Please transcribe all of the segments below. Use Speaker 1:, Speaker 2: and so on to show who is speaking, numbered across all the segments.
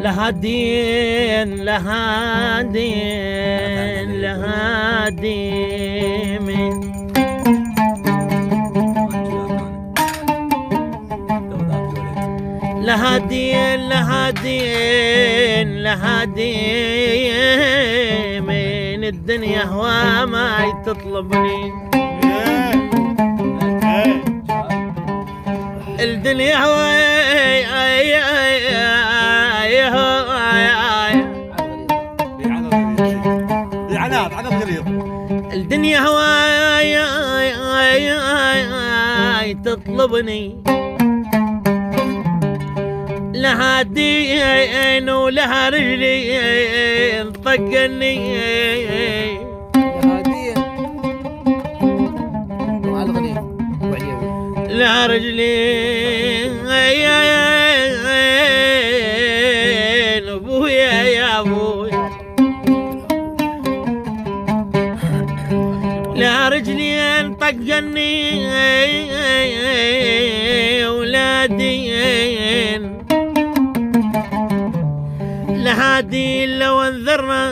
Speaker 1: لها دين لها دين لها دين لها دين لها دين لها دين من الدنيا هوا ما تطلبني الدنيا هوا
Speaker 2: عناد غليظ
Speaker 1: الدنيا هواي تطلبني لها دين ولها رجلين طقني لها رجلين ابويا يا ابويا لها رجلين طقني ولادين لها دين لو انذرنا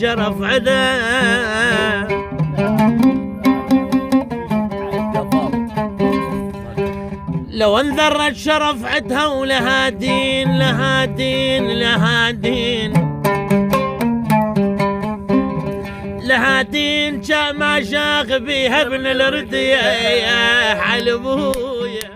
Speaker 1: شرف عدا لو انذرت شرف عدها ولها دين لها دين لها دين لها دين ما شاخ بيها ابن الردية يا حلبويا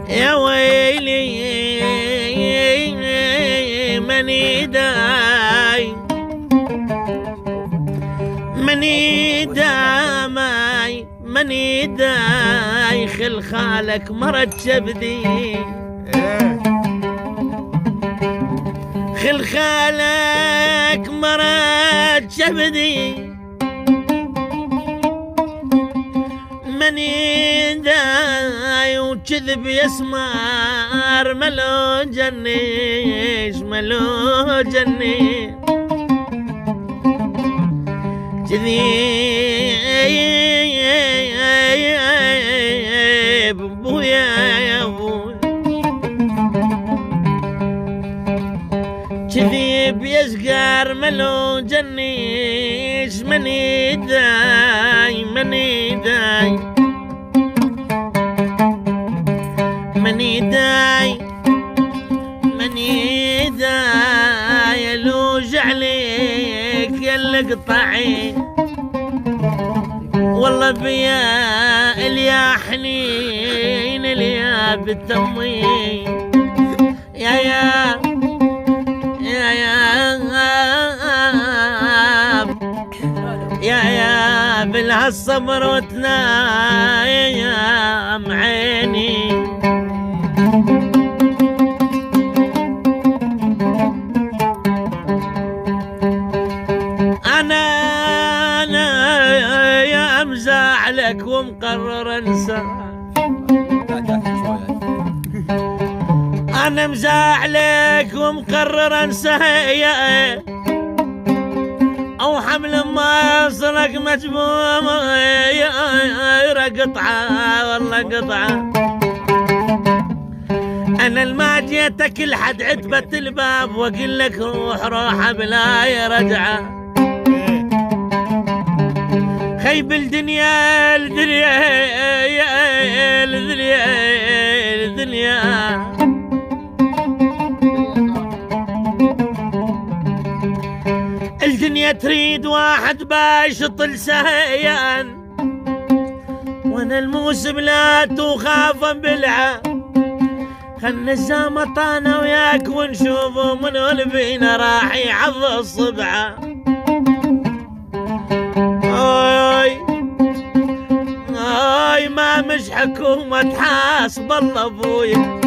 Speaker 1: يا ويلي مني داي مني داماي مني داي خل خالك مرت شبدي خل خالك مرت شبدي مني داي وكذب يسمار ملو جنيش ملو جني كذيب ابويا يا ابويا كذيب يسقار ملو جنيش مني داي مني داي مني داي مني داي الوج عليك يا القطعي والله بيا اليا حنين اليا بالتمي يا يا يا يا يا بالهالصبر وتنايم عيني أنا يا أمزح لك ومقرر أنسى أنا مزاح لك ومقرر أنسى أو حمل ما يوصلك مجموم قطعة والله قطعة أنا الما جيتك لحد عتبة الباب وأقول لك روح روح بلا رجعة خيب الدنيا الدنيا الدنيا الدنيا الدنيا تريد واحد باشط لسهيان وانا الموسم لا تخاف بلعه خلنا الزامط انا وياك ونشوفه من قلبينا راح يعض الصبعه ما مش حكومة حاسب الله ابويا